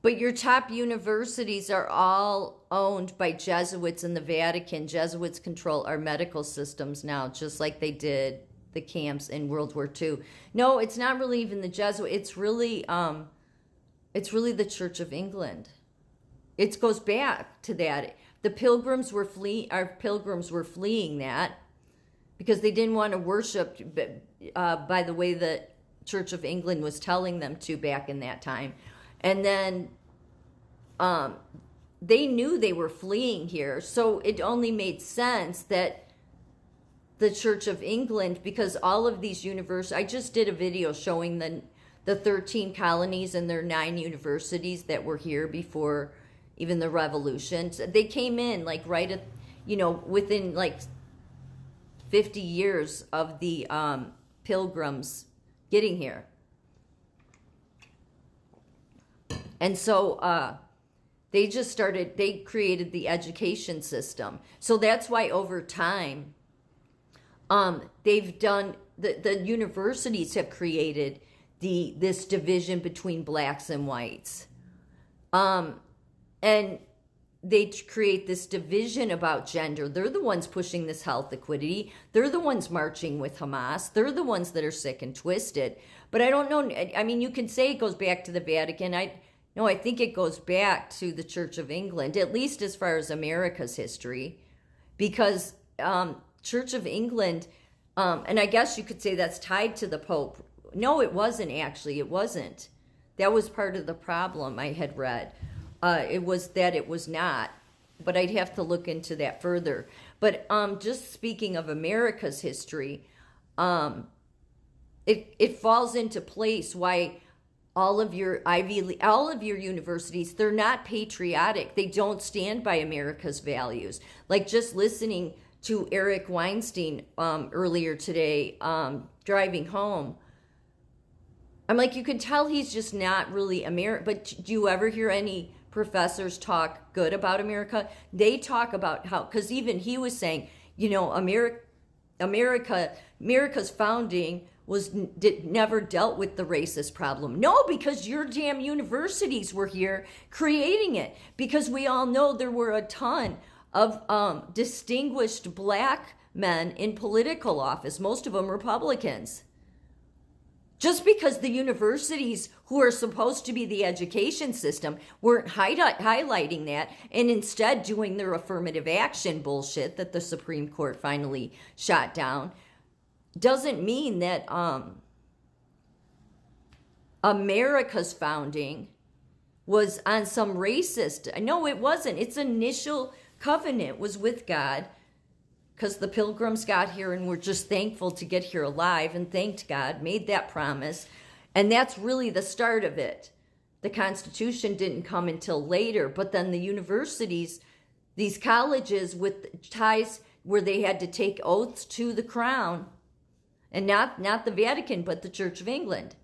But your top universities are all owned by Jesuits in the Vatican. Jesuits control our medical systems now, just like they did the camps in World War II. No, it's not really even the Jesuit. It's really the Church of England. It goes back to that. The pilgrims were fleeing. Our pilgrims were fleeing that because they didn't want to worship by the way the Church of England was telling them to back in that time. And then they knew they were fleeing here, so it only made sense that the Church of England, because all of these universities, I just did a video showing the 13 colonies and their 9 universities that were here before even the revolution. They came in like right at, within like 50 years of the pilgrims getting here. And so they created the education system. So that's why over time, they've done, the universities have created this division between blacks and whites. And they create this division about gender. They're the ones pushing this health equity. They're the ones marching with Hamas. They're the ones that are sick and twisted. But I don't know. I mean, you can say it goes back to the Vatican. No, I think it goes back to the Church of England, at least as far as America's history, because Church of England, and I guess you could say that's tied to the Pope. No, it wasn't actually. It wasn't. That was part of the problem I had read. It was not, but I'd have to look into that further. But just speaking of America's history, it falls into place why all of your universities, they're not patriotic. They don't stand by America's values. Like just listening to Eric Weinstein earlier today, driving home, I'm like, you can tell he's just not really American. But do you ever hear any professors talk good about America? They talk about how, because even he was saying, America's founding never dealt with the racist problem. No, because your damn universities were here creating it. Because we all know there were a ton of distinguished black men in political office, most of them Republicans. Just because the universities, who are supposed to be the education system, weren't highlighting that and instead doing their affirmative action bullshit that the Supreme Court finally shot down, doesn't mean that America's founding was on some racist. No, it wasn't. Its initial covenant was with God, because the pilgrims got here and were just thankful to get here alive and thanked God, made that promise. And that's really the start of it. The Constitution didn't come until later, but then the universities, these colleges with ties where they had to take oaths to the crown, and not the Vatican, but the Church of England.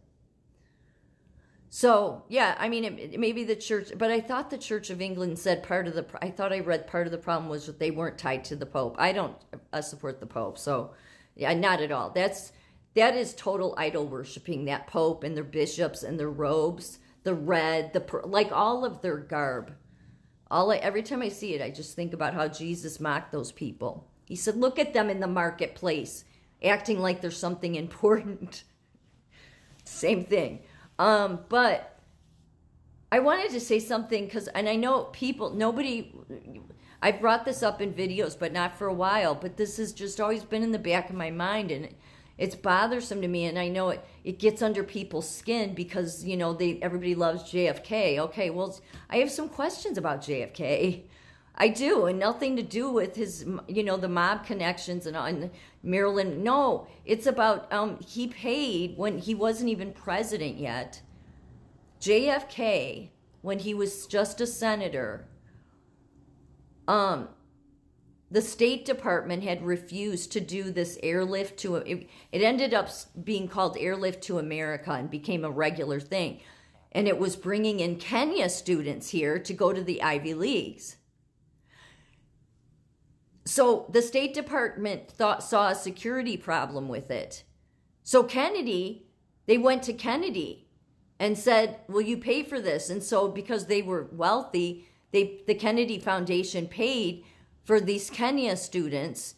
So, yeah, I mean, maybe the church, but I thought the Church of England said I thought I read part of the problem was that they weren't tied to the Pope. I don't support the Pope, so, yeah, not at all. That is total idol worshiping, that Pope and their bishops and their robes, the red, like all of their garb. Every time I see it, I just think about how Jesus mocked those people. He said, look at them in the marketplace, acting like there's something important. Same thing. But I wanted to say something and I know I brought this up in videos, but not for a while, but this has just always been in the back of my mind, and it's bothersome to me, and I know it gets under people's skin because, everybody loves JFK. Okay, well, I have some questions about JFK. I do, and nothing to do with his, the mob connections and Maryland. No, it's about he paid when he wasn't even president yet. JFK, when he was just a senator, the State Department had refused to do this airlift to it ended up being called Airlift to America and became a regular thing, and it was bringing in Kenya students here to go to the Ivy Leagues. So the State Department saw a security problem with it. So they went to Kennedy, and said, will you pay for this? And so because they were wealthy, the Kennedy Foundation paid for these Kenya students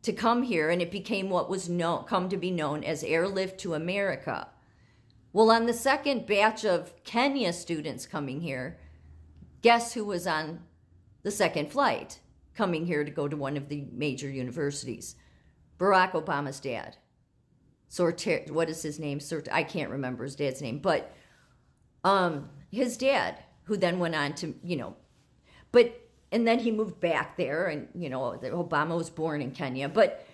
to come here, and it became what was come to be known as Airlift to America. Well, on the second batch of Kenya students coming here, guess who was on the second flight coming here to go to one of the major universities? Barack Obama's dad. What is his name? I can't remember his dad's name, but his dad, who then went on to, and then he moved back there, and, Obama was born in Kenya, but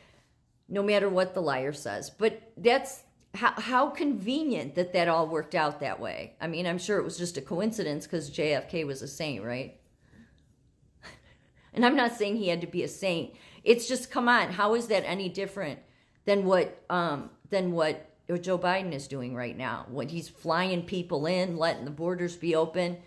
no matter what the liar says. But that's how convenient that all worked out that way. I mean, I'm sure it was just a coincidence because JFK was a saint, right? And I'm not saying he had to be a saint. It's just, come on, how is that any different than what Joe Biden is doing right now? When he's flying people in, letting the borders be open.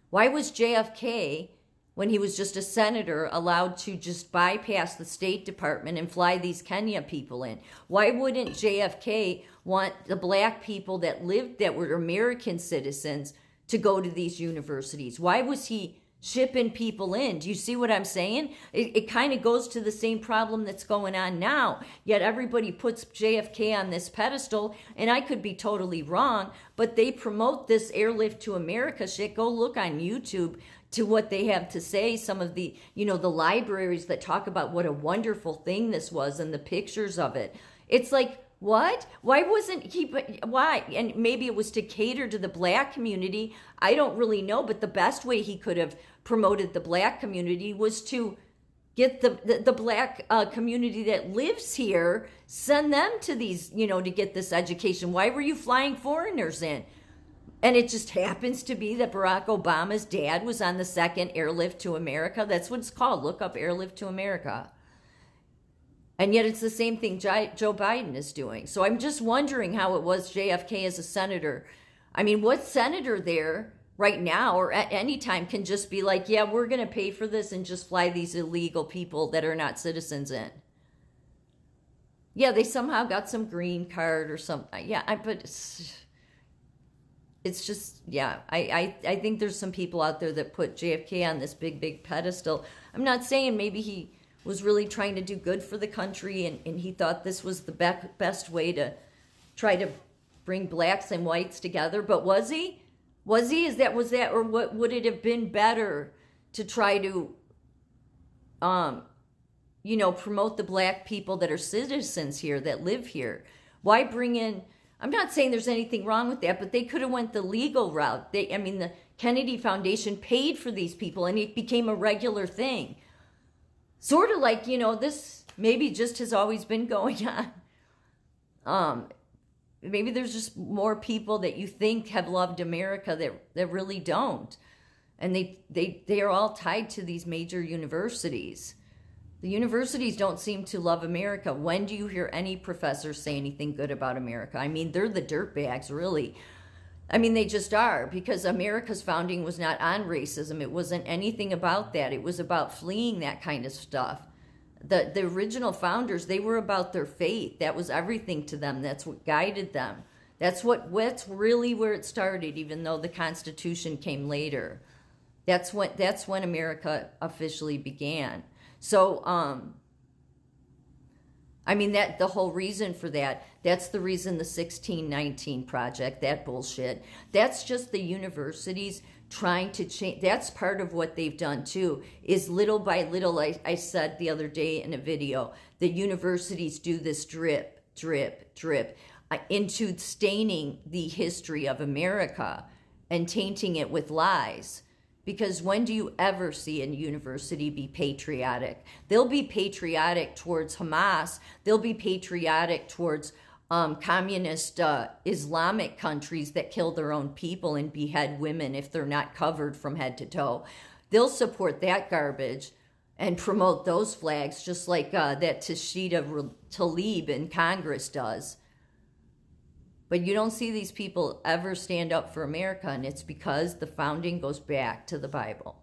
Why was JFK, when he was just a senator, allowed to just bypass the State Department and fly these Kenya people in? Why wouldn't JFK want the black people that were American citizens to go to these universities? Why was he shipping people in? Do you see what I'm saying? It kind of goes to the same problem that's going on now. Yet everybody puts JFK on this pedestal, and I could be totally wrong, but they promote this Airlift to America shit. Go look on YouTube to what they have to say. Some of the, the libraries that talk about what a wonderful thing this was and the pictures of it. It's like, what? Why wasn't he? Why? And maybe it was to cater to the black community. I don't really know, but the best way he could have promoted the black community was to get the black community that lives here, send them to these, to get this education. Why were you flying foreigners in? And it just happens to be that Barack Obama's dad was on the second Airlift to America. That's what it's called. Look up Airlift to America. And yet it's the same thing Joe Biden is doing. So I'm just wondering how it was JFK as a senator. I mean, what senator there right now or at any time can just be like, yeah, we're going to pay for this and just fly these illegal people that are not citizens in? Yeah, they somehow got some green card or something. Yeah, but it's just, yeah, I think there's some people out there that put JFK on this big pedestal. I'm not saying maybe he was really trying to do good for the country, and he thought this was the best way to try to bring blacks and whites together. But was he? Was that, or what would it have been better to try to, promote the black people that are citizens here, that live here? Why bring in, I'm not saying there's anything wrong with that, but they could have went the legal route. The Kennedy Foundation paid for these people, and it became a regular thing. Sort of like, this maybe just has always been going on. Maybe there's just more people that you think have loved America that really don't. And they are all tied to these major universities. The universities don't seem to love America. When do you hear any professor say anything good about America? I mean, they're the dirtbags, really. I mean, they just are, because America's founding was not on racism. It wasn't anything about that. It was about fleeing that kind of stuff. The original founders, they were about their faith. That was everything to them. That's what guided them. That's really where it started, even though the Constitution came later. That's when America officially began. So, that the whole reason for that's the reason the 1619 Project, that bullshit, that's just the universities trying to change. That's part of what they've done too, is little by little, I said the other day in a video, the universities do this drip into staining the history of America and tainting it with lies. Because when do you ever see a university be patriotic? They'll be patriotic towards Hamas. They'll be patriotic towards communist Islamic countries that kill their own people and behead women if they're not covered from head to toe. They'll support that garbage and promote those flags, just like that Tashida Tlaib in Congress does. But you don't see these people ever stand up for America, and it's because the founding goes back to the Bible.